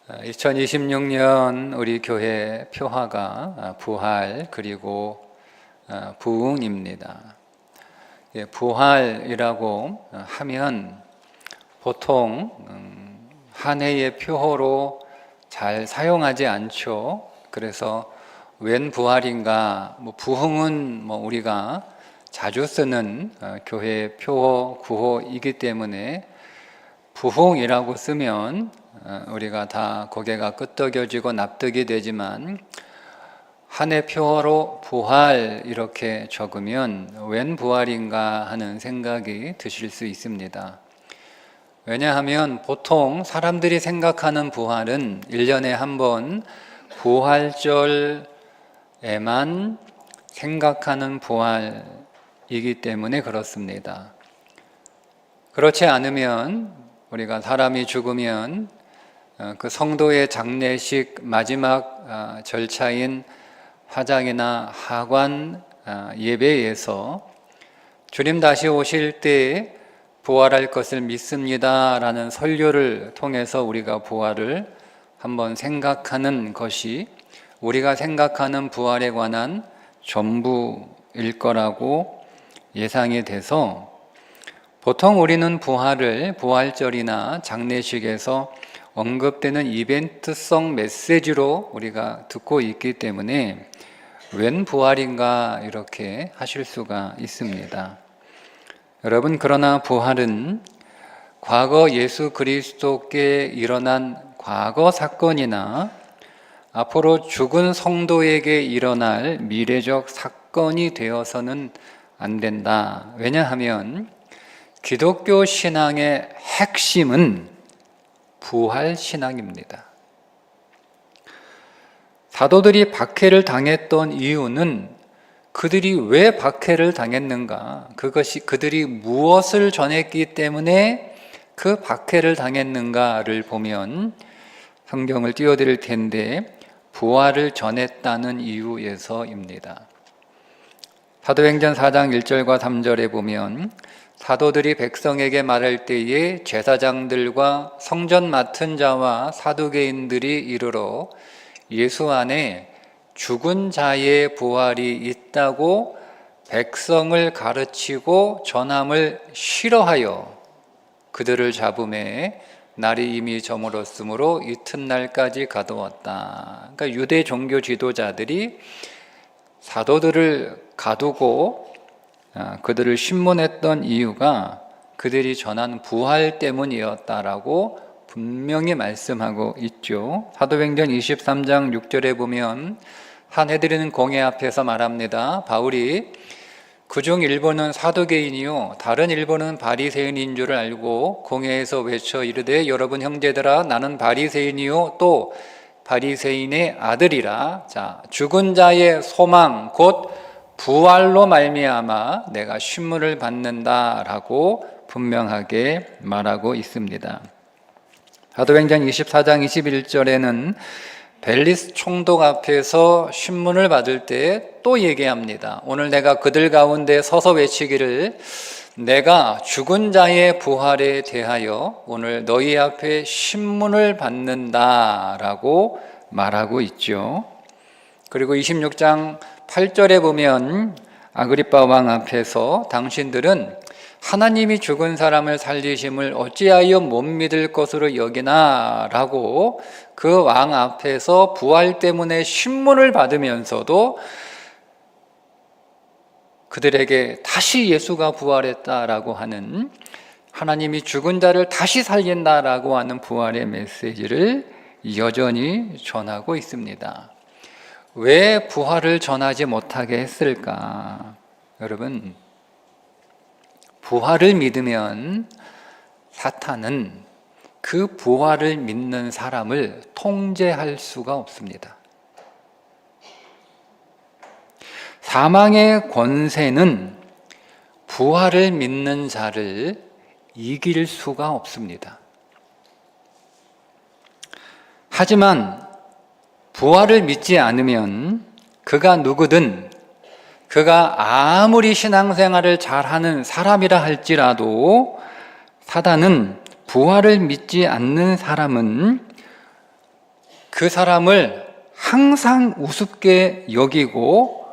2026년 우리 교회 표화가 부활 그리고 부흥입니다. 부활이라고 하면 보통 한 해의 표어로 잘 사용하지 않죠. 그래서 웬 부활인가, 부흥은 우리가 자주 쓰는 교회 표어, 구호이기 때문에 부흥이라고 쓰면 우리가 다 고개가 끄덕여지고 납득이 되지만 한 해 표어로 부활 이렇게 적으면 웬 부활인가 하는 생각이 드실 수 있습니다. 왜냐하면 보통 사람들이 생각하는 부활은 1년에 한 번 부활절에만 생각하는 부활이기 때문에 그렇습니다. 그렇지 않으면 우리가 사람이 죽으면 그 성도의 장례식 마지막 절차인 화장이나 하관 예배에서 주님 다시 오실 때 부활할 것을 믿습니다 라는 설교를 통해서 우리가 부활을 한번 생각하는 것이 우리가 생각하는 부활에 관한 전부일 거라고 예상이 돼서 보통 우리는 부활을 부활절이나 장례식에서 언급되는 이벤트성 메시지로 우리가 듣고 있기 때문에 웬 부활인가 이렇게 하실 수가 있습니다. 여러분, 그러나 부활은 과거 예수 그리스도께 일어난 과거 사건이나 앞으로 죽은 성도에게 일어날 미래적 사건이 되어서는 안 된다. 왜냐하면 기독교 신앙의 핵심은 부활 신앙입니다. 사도들이 박해를 당했던 이유는 그들이 왜 박해를 당했는가? 그것이 그들이 무엇을 전했기 때문에 그 박해를 당했는가를 보면 성경을 띄워드릴 텐데 부활을 전했다는 이유에서입니다. 사도행전 4장 1절과 3절에 보면 사도들이 백성에게 말할 때에 제사장들과 성전 맡은 자와 사두개인들이 이르러 예수 안에 죽은 자의 부활이 있다고 백성을 가르치고 전함을 싫어하여 그들을 잡음에 날이 이미 저물었으므로 이튿날까지 가두었다. 그러니까 유대 종교 지도자들이 사도들을 가두고 그들을 신문했던 이유가 그들이 전한 부활 때문이었다라고 분명히 말씀하고 있죠. 사도행전 23장 6절에 보면 한해드리는 공회 앞에서 말합니다. 바울이 그중 일부는 사두개인이요 다른 일부는 바리새인인 줄을 알고 공회에서 외쳐 이르되 여러분 형제들아 나는 바리새인이요 또 바리새인의 아들이라. 자, 죽은 자의 소망 곧 부활로 말미암아 내가 신문을 받는다라고 분명하게 말하고 있습니다. 사도행전 24장 21절에는 벨리스 총독 앞에서 신문을 받을 때 또 얘기합니다. 오늘 내가 그들 가운데 서서 외치기를 내가 죽은 자의 부활에 대하여 오늘 너희 앞에 신문을 받는다라고 말하고 있죠. 그리고 26장 8절에 보면 아그리빠 왕 앞에서 당신들은 하나님이 죽은 사람을 살리심을 어찌하여 못 믿을 것으로 여기나 라고 그 왕 앞에서 부활 때문에 신문을 받으면서도 그들에게 다시 예수가 부활했다라고 하는 하나님이 죽은 자를 다시 살린다라고 하는 부활의 메시지를 여전히 전하고 있습니다. 왜 부활을 전하지 못하게 했을까? 여러분, 부활을 믿으면 사탄은 그 부활을 믿는 사람을 통제할 수가 없습니다. 사망의 권세는 부활을 믿는 자를 이길 수가 없습니다. 하지만 부활을 믿지 않으면 그가 누구든 그가 아무리 신앙생활을 잘하는 사람이라 할지라도 사단은 부활을 믿지 않는 사람은 그 사람을 항상 우습게 여기고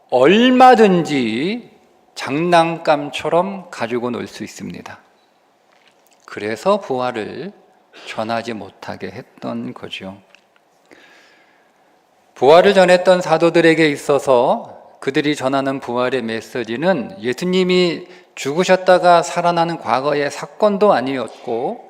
얼마든지 장난감처럼 가지고 놀 수 있습니다. 그래서 부활을 전하지 못하게 했던 거죠. 부활을 전했던 사도들에게 있어서 그들이 전하는 부활의 메시지는 예수님이 죽으셨다가 살아나는 과거의 사건도 아니었고,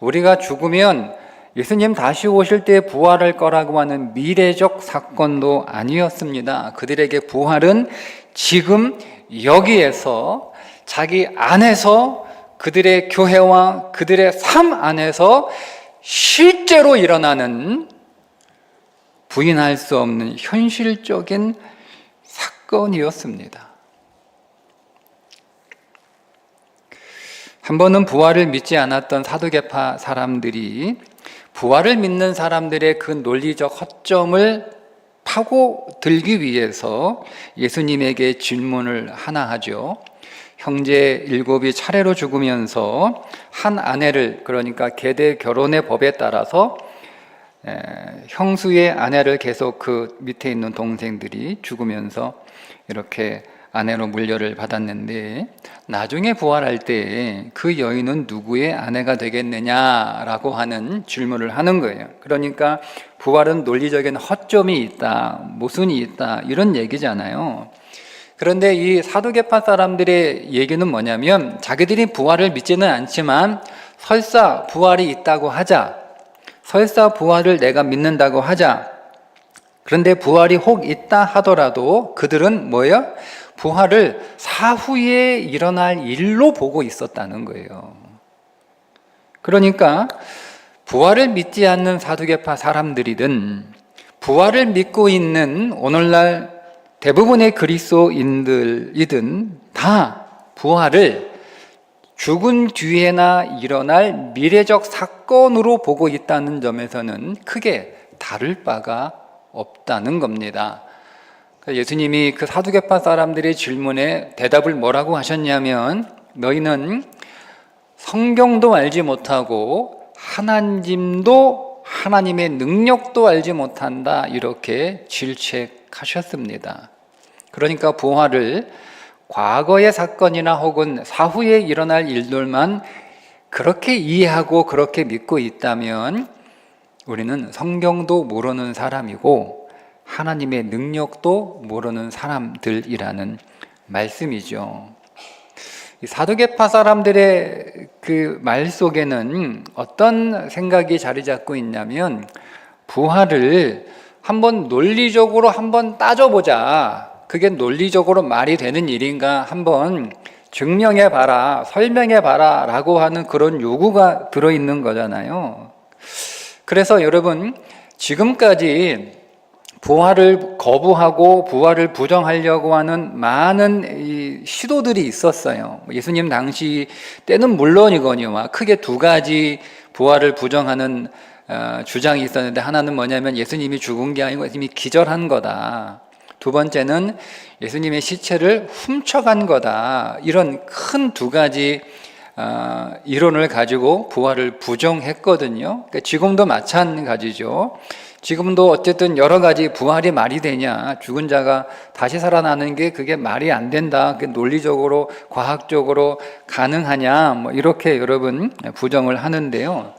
우리가 죽으면 예수님 다시 오실 때 부활할 거라고 하는 미래적 사건도 아니었습니다. 그들에게 부활은 지금 여기에서 자기 안에서 그들의 교회와 그들의 삶 안에서 실제로 일어나는 부인할 수 없는 현실적인 사건이었습니다. 한 번은 부활을 믿지 않았던 사두개파 사람들이 부활을 믿는 사람들의 그 논리적 허점을 파고들기 위해서 예수님에게 질문을 하나 하죠. 형제 7이 차례로 죽으면서 한 아내를, 그러니까 계대 결혼의 법에 따라서 형수의 아내를 계속 그 밑에 있는 동생들이 죽으면서 이렇게 아내로 물려를 받았는데, 나중에 부활할 때 그 여인은 누구의 아내가 되겠느냐라고 하는 질문을 하는 거예요. 그러니까 부활은 논리적인 허점이 있다, 모순이 있다, 이런 얘기잖아요. 그런데 이 사두개파 사람들의 얘기는 뭐냐면, 자기들이 부활을 믿지는 않지만 설사 부활이 있다고 하자, 설사 부활을 내가 믿는다고 하자, 그런데 부활이 혹 있다 하더라도 그들은 뭐예요? 부활을 사후에 일어날 일로 보고 있었다는 거예요. 그러니까 부활을 믿지 않는 사두개파 사람들이든 부활을 믿고 있는 오늘날 대부분의 그리스도인들이든 다 부활을 죽은 뒤에나 일어날 미래적 사건으로 보고 있다는 점에서는 크게 다를 바가 없다는 겁니다. 예수님이 그 사두개파 사람들의 질문에 대답을 뭐라고 하셨냐면, 너희는 성경도 알지 못하고 하나님도 하나님의 능력도 알지 못한다, 이렇게 질책하셨습니다. 그러니까 부활을 과거의 사건이나 혹은 사후에 일어날 일들만 그렇게 이해하고 그렇게 믿고 있다면 우리는 성경도 모르는 사람이고 하나님의 능력도 모르는 사람들이라는 말씀이죠. 사두개파 사람들의 그 말 속에는 어떤 생각이 자리 잡고 있냐면, 부활을 한번 논리적으로 한번 따져보자, 그게 논리적으로 말이 되는 일인가 한번 증명해봐라, 설명해봐라 라고 하는 그런 요구가 들어있는 거잖아요. 그래서 여러분, 지금까지 부활을 거부하고 부활을 부정하려고 하는 많은 시도들이 있었어요. 예수님 당시 때는 물론이거니와 크게 두 가지 부활을 부정하는 주장이 있었는데, 하나는 뭐냐면 예수님이 죽은 게 아니고 예수님이 기절한 거다. 두 번째는 예수님의 시체를 훔쳐간 거다. 이런 큰 두 가지 이론을 가지고 부활을 부정했거든요. 그러니까 지금도 마찬가지죠. 지금도 어쨌든 여러 가지 부활이 말이 되냐, 죽은 자가 다시 살아나는 게 그게 말이 안 된다, 그게 논리적으로 과학적으로 가능하냐, 뭐 이렇게 여러분 부정을 하는데요.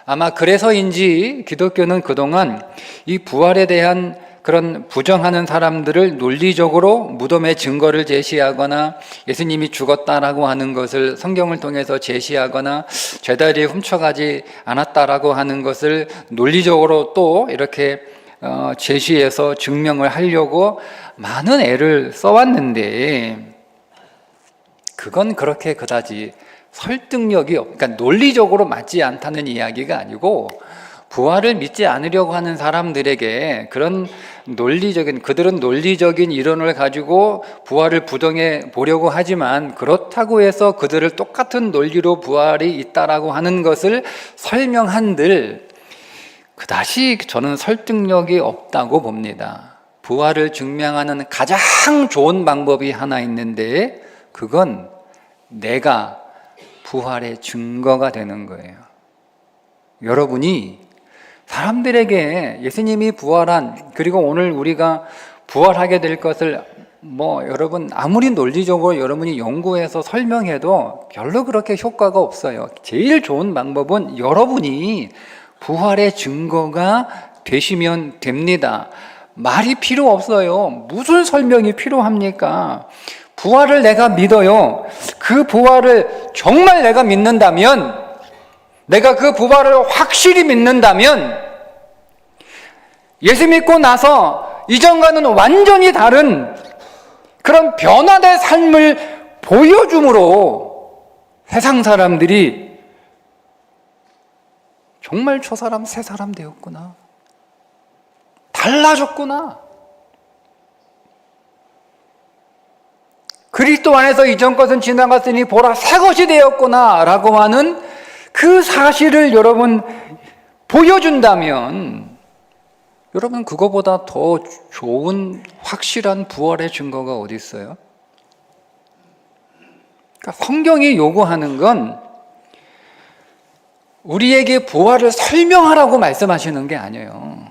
아마 그래서인지 기독교는 그동안 이 부활에 대한 그런 부정하는 사람들을 논리적으로 무덤의 증거를 제시하거나 예수님이 죽었다라고 하는 것을 성경을 통해서 제시하거나 죄다리에 훔쳐가지 않았다라고 하는 것을 논리적으로 또 이렇게 제시해서 증명을 하려고 많은 애를 써왔는데, 그건 그렇게 그다지 설득력이 그러니까 논리적으로 맞지 않다는 이야기가 아니고, 부활을 믿지 않으려고 하는 사람들에게 그런 그들은 논리적인 이론을 가지고 부활을 부정해 보려고 하지만, 그렇다고 해서 그들을 똑같은 논리로 부활이 있다라고 하는 것을 설명한들 그다지 저는 설득력이 없다고 봅니다. 부활을 증명하는 가장 좋은 방법이 하나 있는데, 그건 내가 부활의 증거가 되는 거예요. 여러분이 사람들에게 예수님이 부활한, 그리고 오늘 우리가 부활하게 될 것을 여러분 아무리 논리적으로 여러분이 연구해서 설명해도 별로 그렇게 효과가 없어요. 제일 좋은 방법은 여러분이 부활의 증거가 되시면 됩니다. 말이 필요 없어요. 무슨 설명이 필요합니까? 부활을 내가 믿어요. 그 부활을 정말 내가 믿는다면, 내가 그 부활을 확실히 믿는다면, 예수 믿고 나서 이전과는 완전히 다른 그런 변화된 삶을 보여줌으로 세상 사람들이 정말 저 사람 새 사람 되었구나, 달라졌구나, 그리스도 안에서 이전 것은 지나갔으니 보라 새 것이 되었구나 라고 하는 그 사실을 여러분 보여준다면, 여러분 그거보다 더 좋은 확실한 부활의 증거가 어디 있어요? 그러니까 성경이 요구하는 건 우리에게 부활을 설명하라고 말씀하시는 게 아니에요.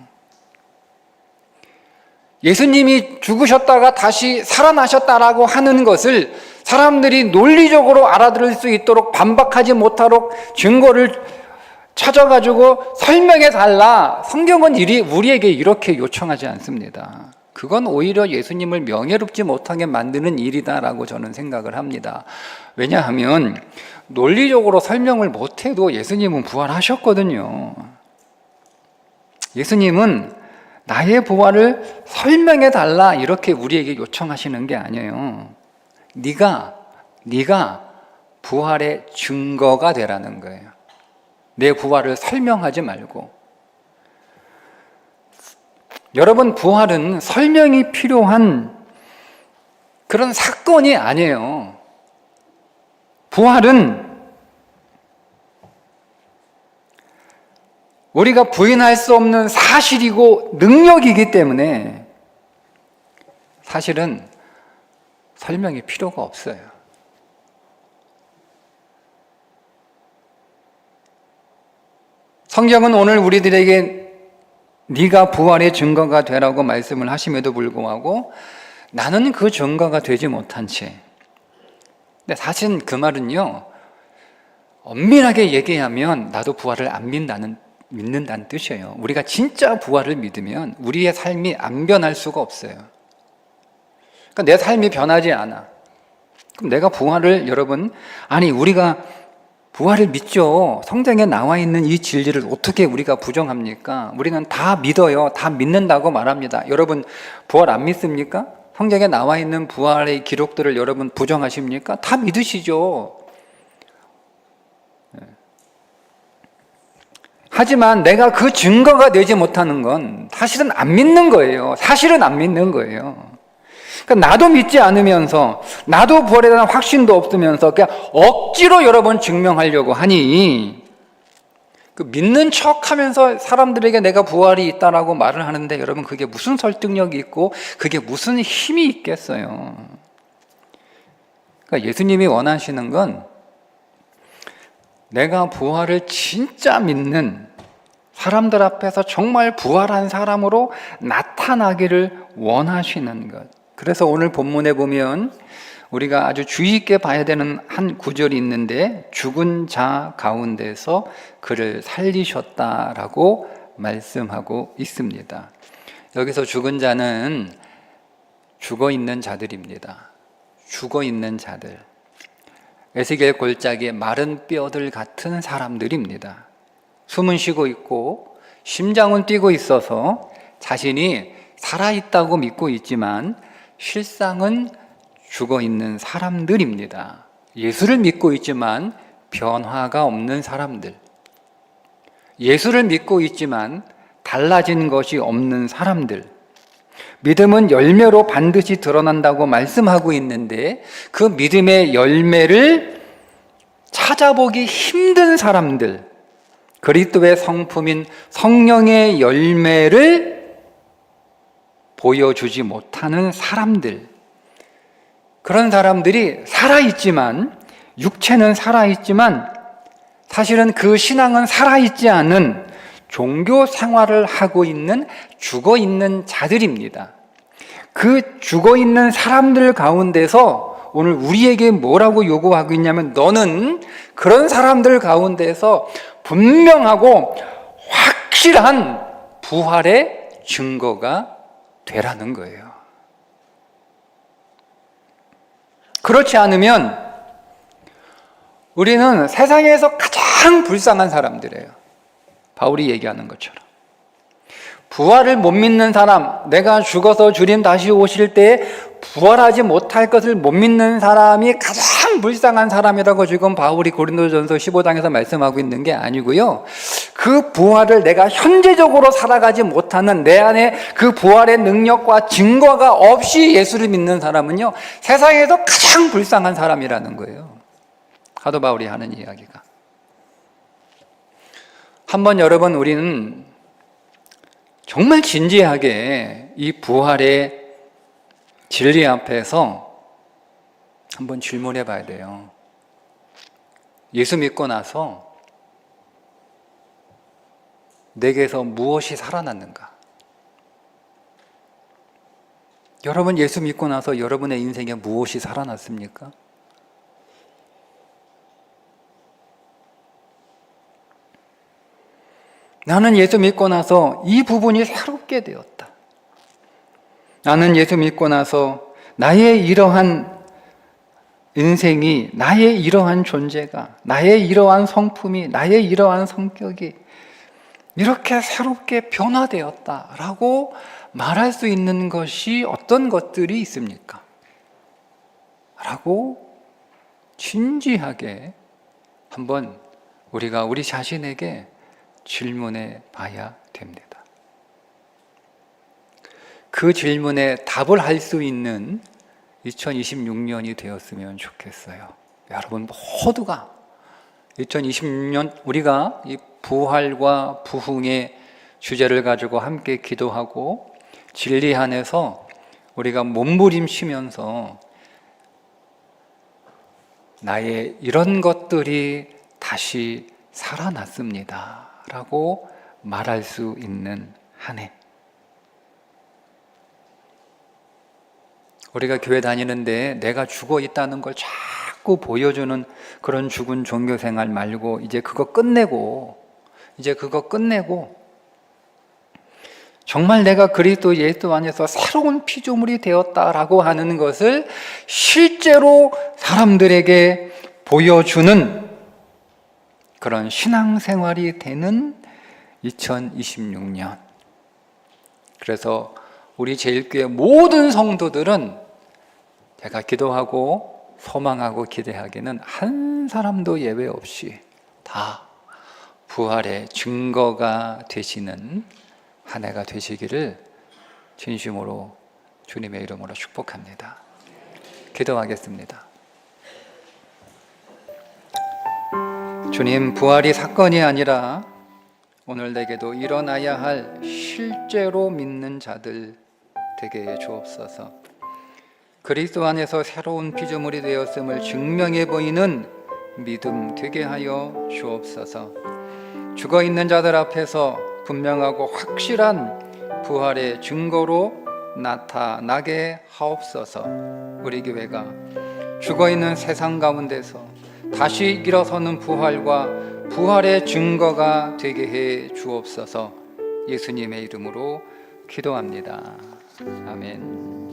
예수님이 죽으셨다가 다시 살아나셨다라고 하는 것을 사람들이 논리적으로 알아들을 수 있도록, 반박하지 못하도록 증거를 찾아가지고 설명해 달라, 성경은 우리에게 이렇게 요청하지 않습니다. 그건 오히려 예수님을 명예롭지 못하게 만드는 일이다라고 저는 생각을 합니다. 왜냐하면 논리적으로 설명을 못해도 예수님은 부활하셨거든요. 예수님은 나의 부활을 설명해 달라 이렇게 우리에게 요청하시는 게 아니에요. 네가 부활의 증거가 되라는 거예요. 내 부활을 설명하지 말고. 여러분, 부활은 설명이 필요한 그런 사건이 아니에요. 부활은 우리가 부인할 수 없는 사실이고 능력이기 때문에 사실은 설명이 필요가 없어요. 성경은 오늘 우리들에게 네가 부활의 증거가 되라고 말씀을 하심에도 불구하고 나는 그 증거가 되지 못한 채, 근데 사실 그 말은요, 엄밀하게 얘기하면 나도 부활을 안 믿는다는 뜻이에요. 우리가 진짜 부활을 믿으면 우리의 삶이 안 변할 수가 없어요. 그러니까 내 삶이 변하지 않아. 그럼 내가 부활을, 여러분, 우리가 부활을 믿죠. 성경에 나와 있는 이 진리를 어떻게 우리가 부정합니까? 우리는 다 믿어요. 다 믿는다고 말합니다. 여러분, 부활 안 믿습니까? 성경에 나와 있는 부활의 기록들을 여러분 부정하십니까? 다 믿으시죠. 하지만 내가 그 증거가 되지 못하는 건 사실은 안 믿는 거예요. 사실은 안 믿는 거예요. 그러니까 나도 믿지 않으면서, 나도 부활에 대한 확신도 없으면서 그냥 억지로 여러 번 증명하려고 하니, 그 믿는 척 하면서 사람들에게 내가 부활이 있다라고 말을 하는데, 여러분 그게 무슨 설득력이 있고 그게 무슨 힘이 있겠어요. 그러니까 예수님이 원하시는 건 내가 부활을 진짜 믿는 사람들 앞에서 정말 부활한 사람으로 나타나기를 원하시는 것. 그래서 오늘 본문에 보면 우리가 아주 주의 있게 봐야 되는 한 구절이 있는데, 죽은 자 가운데서 그를 살리셨다라고 말씀하고 있습니다. 여기서 죽은 자는 죽어 있는 자들입니다. 죽어 있는 자들. 에스겔 골짜기의 마른 뼈들 같은 사람들입니다. 숨은 쉬고 있고 심장은 뛰고 있어서 자신이 살아있다고 믿고 있지만 실상은 죽어 있는 사람들입니다. 예수를 믿고 있지만 변화가 없는 사람들, 예수를 믿고 있지만 달라진 것이 없는 사람들, 믿음은 열매로 반드시 드러난다고 말씀하고 있는데 그 믿음의 열매를 찾아보기 힘든 사람들, 그리스도의 성품인 성령의 열매를 보여주지 못하는 사람들, 그런 사람들이 살아있지만, 육체는 살아있지만 사실은 그 신앙은 살아있지 않은 종교 생활을 하고 있는 죽어 있는 자들입니다. 그 죽어 있는 사람들 가운데서 오늘 우리에게 뭐라고 요구하고 있냐면, 너는 그런 사람들 가운데서 분명하고 확실한 부활의 증거가 되라는 거예요. 그렇지 않으면 우리는 세상에서 가장 불쌍한 사람들이에요. 바울이 얘기하는 것처럼. 부활을 못 믿는 사람, 내가 죽어서 주님 다시 오실 때 부활하지 못할 것을 못 믿는 사람이 가장 불쌍한 사람이라고 지금 바울이 고린도전서 15장에서 말씀하고 있는 게 아니고요. 그 부활을 내가 현재적으로 살아가지 못하는, 내 안에 그 부활의 능력과 증거가 없이 예수를 믿는 사람은요, 세상에서 가장 불쌍한 사람이라는 거예요. 사도 바울이 하는 이야기가. 한번 여러분, 우리는 정말 진지하게 이 부활의 진리 앞에서 한번 질문해 봐야 돼요. 예수 믿고 나서 내게서 무엇이 살아났는가? 여러분, 예수 믿고 나서 여러분의 인생에 무엇이 살아났습니까? 나는 예수 믿고 나서 이 부분이 새롭게 되었다. 나는 예수 믿고 나서 나의 이러한 인생이, 나의 이러한 존재가, 나의 이러한 성품이, 나의 이러한 성격이 이렇게 새롭게 변화되었다라고 말할 수 있는 것이 어떤 것들이 있습니까? 라고 진지하게 한번 우리가 우리 자신에게 질문해 봐야 됩니다. 그 질문에 답을 할 수 있는 2026년이 되었으면 좋겠어요. 여러분 모두가 2026년 우리가 이 부활과 부흥의 주제를 가지고 함께 기도하고 진리 안에서 우리가 몸부림치면서 나의 이런 것들이 다시 살아났습니다 라고 말할 수 있는 한 해. 우리가 교회 다니는데 내가 죽어 있다는 걸 자꾸 보여주는 그런 죽은 종교생활 말고 이제 그거 끝내고 정말 내가 그리스도 예수 안에서 새로운 피조물이 되었다라고 하는 것을 실제로 사람들에게 보여주는 그런 신앙생활이 되는 2026년. 그래서 우리 제일교회 모든 성도들은 제가 기도하고 소망하고 기대하기는 한 사람도 예외 없이 다 부활의 증거가 되시는 한 해가 되시기를 진심으로 주님의 이름으로 축복합니다. 기도하겠습니다. 주님, 부활이 사건이 아니라 오늘 내게도 일어나야 할 실제로 믿는 자들 되게 해 주옵소서. 그리스도 안에서 새로운 피조물이 되었음을 증명해 보이는 믿음 되게 하여 주옵소서. 죽어 있는 자들 앞에서 분명하고 확실한 부활의 증거로 나타나게 하옵소서. 우리 교회가 죽어 있는 세상 가운데서 다시 일어서는 부활과 부활의 증거가 되게 해 주옵소서. 예수님의 이름으로 기도합니다. 아멘.